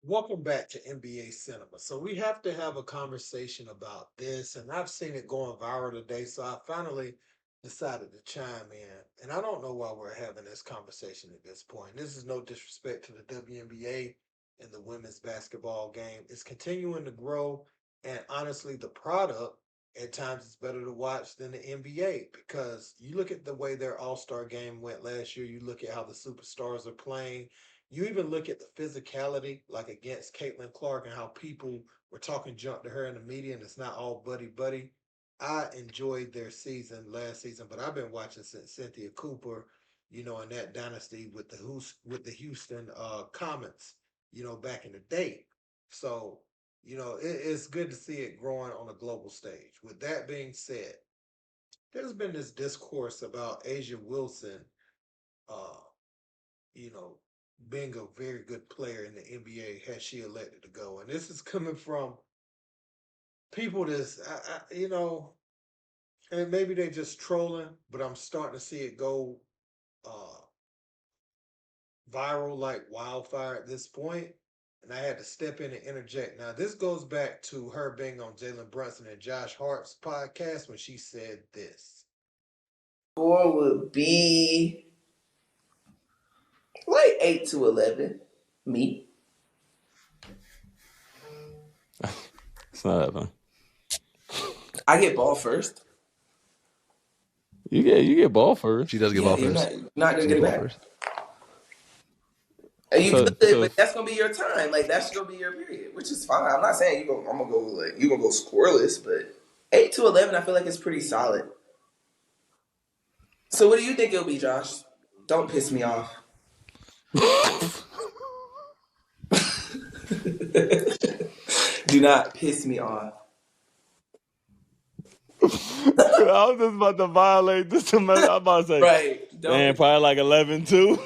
Welcome back to NBA Cinema. So we have to have a conversation about this, and I've seen it going viral today. So I finally decided to chime in, and I don't know why we're having this conversation at this point. This is no disrespect to the WNBA and the women's basketball game. It's continuing to grow, and honestly, the product at times is better to watch than the NBA because you look at the way their All Star game went last year. You look at how the superstars are playing, you even look at the physicality, like against Caitlin Clark, and how people were talking junk to her in the media, and it's not all buddy buddy. I enjoyed their season last season, but I've been watching since Cynthia Cooper, in that dynasty with the Houston Comets, back in the day. So, it's good to see it growing on a global stage. With that being said, there's been this discourse about Asia Wilson uh, you know, being a very good player in the NBA had she elected to go. And this is coming from people that's, and maybe they're just trolling, but I'm starting to see it go uh, viral like wildfire at this point. And I had to step in and interject. Now, this goes back to her being on Jalen Brunson and Josh Hart's podcast when she said this. Score would be like 8 to 11. Me. It's not happening. I get ball first. You get ball first. She does get Yeah, ball you're first. not gonna get it ball back. first. And you So could, so but that's gonna be your time. Like that's gonna be your period, which is fine. I'm not saying I'm gonna go like you gonna go scoreless, but 8 to 11, I feel like it's pretty solid. So what do you think it'll be, Josh? Don't piss me off. Do not piss me off. I was just about to violate this. I'm about to say, Right. man, probably like 11 too.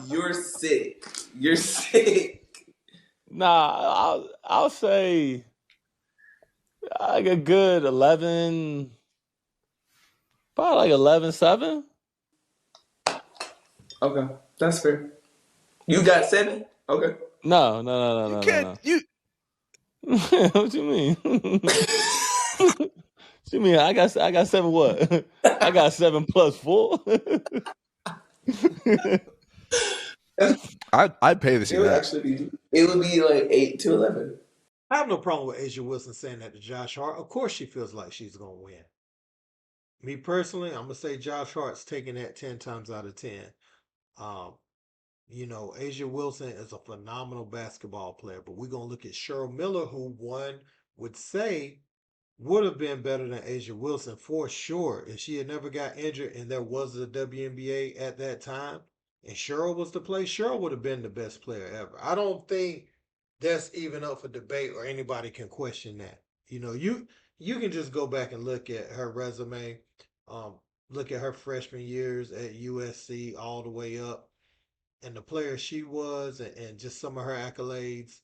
You're sick. You're sick. Nah, I'll say like a good 11, probably like 11-7. Okay, that's fair. You got 7? Okay. No. You What you mean? What you mean? I got 7 what? I got 7 plus 4. I'd pay to see It would that. actually be. It would be like 8 to 11. I have no problem with Asia Wilson saying that to Josh Hart. Of course, she feels like she's going to win. Me personally, I'm gonna say Josh Hart's taking that 10 times out of 10. Um, Asia Wilson is a phenomenal basketball player, but we're gonna look at Cheryl Miller, who one would say would have been better than Asia Wilson for sure if she had never got injured and there was a WNBA at that time and Cheryl was to play, Cheryl would have been the best player ever. I don't think that's even up for debate or anybody can question that. You can just go back and look at her resume, um, look at her freshman years at USC all the way up and the player she was and just some of her accolades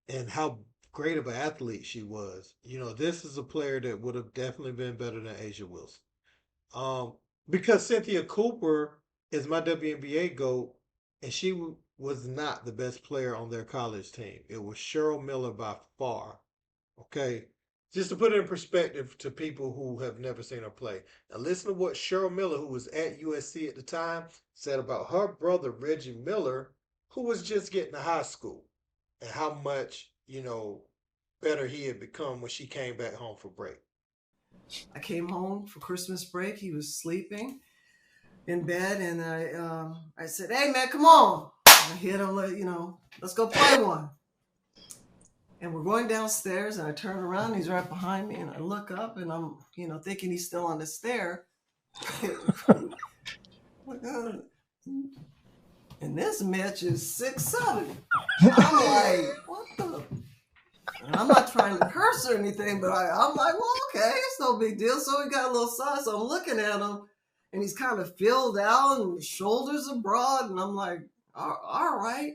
and how great of an athlete she was. This is a player that would have definitely been better than Asia Wilson. Um, because Cynthia Cooper is my WNBA GOAT, and she was not the best player on their college team. It was Cheryl Miller by far. Okay. Just to put it in perspective to people who have never seen her play. Now, listen to what Cheryl Miller, who was at USC at the time, said about her brother, Reggie Miller, who was just getting to high school, and how much, better he had become when she came back home for break. I came home for Christmas break. He was sleeping in bed, and I said, "Hey man, come on!" I hit him, let's go play one. And we're going downstairs, and I turn around, he's right behind me, and I look up, and I'm, thinking he's still on the stair. And this Mitch is 6'7". I'm like, what the? And I'm not trying to curse or anything, but I'm like, well, okay, it's no big deal. So we got a little size. So I'm looking at him, and he's kind of filled out, and his shoulders are broad, and I'm like, all right.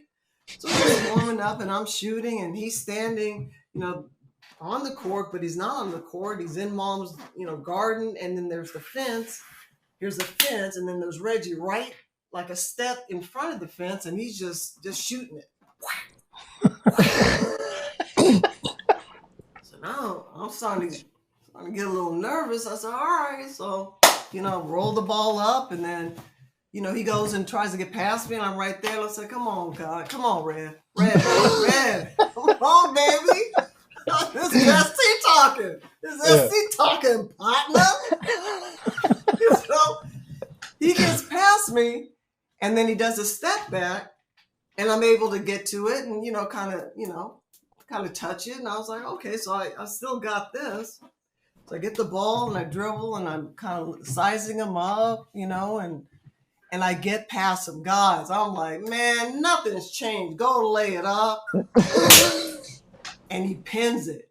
So he's warming up, and I'm shooting, and he's standing, on the court, but he's not on the court. He's in mom's, garden, and then there's the fence. Here's the fence, and then there's Reggie right like a step in front of the fence, and he's just shooting it. So now I'm starting to get a little nervous. I said, all right. So, roll the ball up, and then, he goes and tries to get past me, and I'm right there. And I said, come on, God. Come on, Red. Red. Come on, baby. This is ST talking. This is ST talking, partner. So he gets past me, and then he does a step back, and I'm able to get to it and, kind of touch it. And I was like, okay, so I still got this. So I get the ball and I dribble and I'm kind of sizing him up, and I get past him. Guys, I'm like, man, nothing's changed. Go lay it up. And he pins it.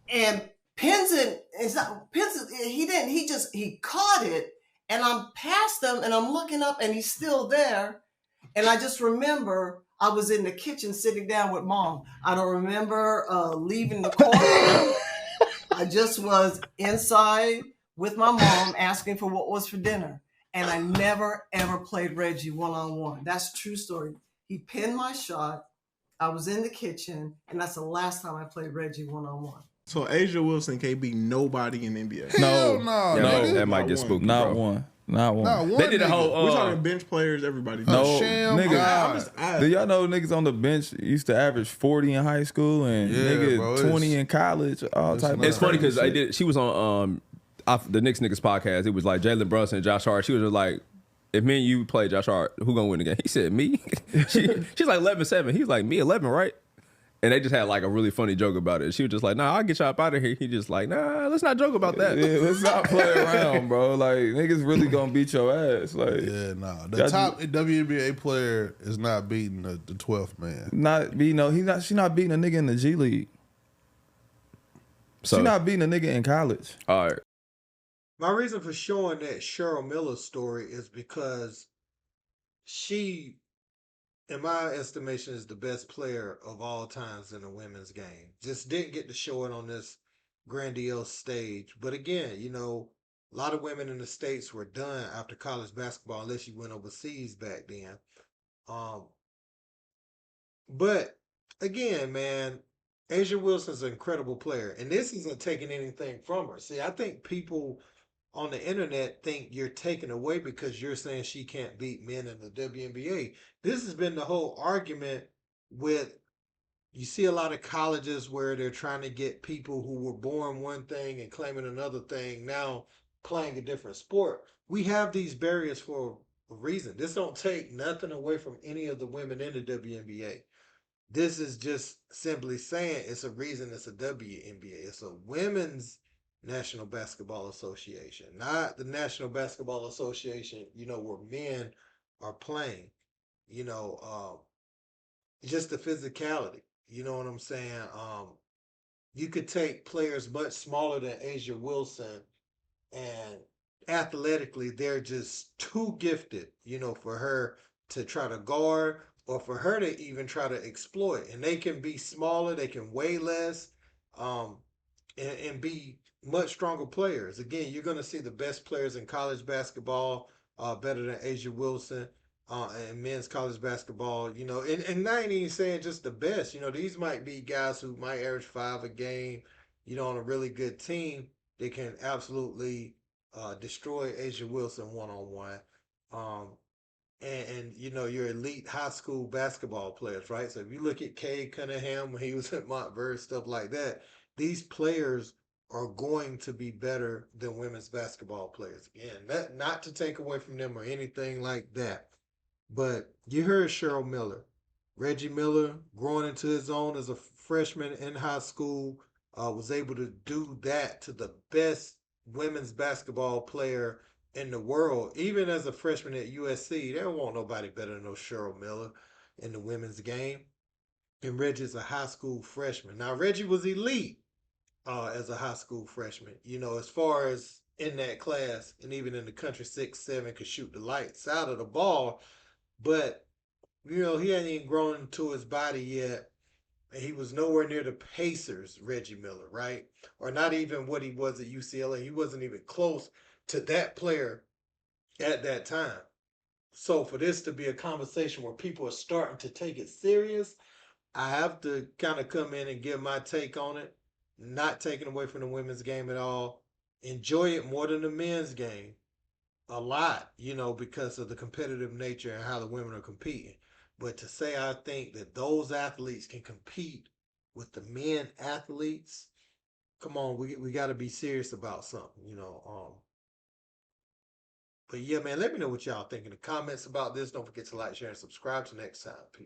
And pins it, he caught it, and I'm past him and I'm looking up and he's still there. And I just remember I was in the kitchen sitting down with Mom. I don't remember leaving the court. I just was inside with my mom asking for what was for dinner. And I never, ever played Reggie one-on-one. That's a true story. He pinned my shot. I was in the kitchen, and that's the last time I played Reggie one-on-one. So Asia Wilson can't beat nobody in the NBA. Hell no. That might get spooky. Not bro. one. Not one. Not one. They did a whole. We're talking bench players, everybody. No, sham nigga. Do y'all know niggas on the bench used to average 40 in high school and niggas 20 in college? All type. It's of funny because shit. she was on the Knicks Niggas podcast. It was like Jalen Brunson and Josh Hart. She was just like, if me and you play Josh Hart, who gonna win again? He said me. She's like 11-7. He's like me 11, right? And they just had like a really funny joke about it. She was just like, nah, I'll get y'all up out of here. He just like, nah, let's not joke about that. Yeah, let's not play around, bro. Like, niggas really gonna beat your ass. Like, yeah, nah. The top WNBA player is not beating the 12th man. She's not beating a nigga in the G League. She's not beating a nigga in college. All right. My reason for showing that Cheryl Miller story is because she, in my estimation, is the best player of all times in the women's game. Just didn't get to show it on this grandiose stage. But again, a lot of women in the States were done after college basketball unless you went overseas back then. But again, man, Asia Wilson's an incredible player. And this isn't taking anything from her. See, I think people on the internet think you're taken away because you're saying she can't beat men in the WNBA. This has been the whole argument with, you see a lot of colleges where they're trying to get people who were born one thing and claiming another thing now playing a different sport. We have these barriers for a reason. This don't take nothing away from any of the women in the WNBA. This is just simply saying it's a reason it's a WNBA. It's a women's National Basketball Association, not the National Basketball Association, where men are playing, just the physicality, you know what I'm saying? You could take players much smaller than Asia Wilson and athletically, they're just too gifted, for her to try to guard or for her to even try to exploit. And they can be smaller, they can weigh less, and be much stronger players. Again, you're going to see the best players in college basketball better than Asia Wilson and men's college basketball, and I ain't even saying just the best. These might be guys who might average 5 a game, on a really good team. They can absolutely destroy Asia Wilson one-on-one. And your elite high school basketball players, right? So if you look at Cade Cunningham when he was at Montverde, stuff like that, these players are going to be better than women's basketball players. Again, not to take away from them or anything like that. But you heard Cheryl Miller. Reggie Miller, growing into his own as a freshman in high school, was able to do that to the best women's basketball player in the world. Even as a freshman at USC, they don't want nobody better than no Cheryl Miller in the women's game. And Reggie's a high school freshman. Now, Reggie was elite as a high school freshman, as far as in that class and even in the country, 6'7", could shoot the lights out of the ball. But, he hadn't even grown into his body yet. And he was nowhere near the Pacers, Reggie Miller, right? Or not even what he was at UCLA. He wasn't even close to that player at that time. So for this to be a conversation where people are starting to take it serious, I have to kind of come in and give my take on it, not taking away from the women's game at all. Enjoy it more than the men's game a lot, because of the competitive nature and how the women are competing. But to say I think that those athletes can compete with the men athletes, come on, we got to be serious about something. But yeah, man, let me know what y'all think in the comments about this. Don't forget to like, share, and subscribe. Till next time. Peace.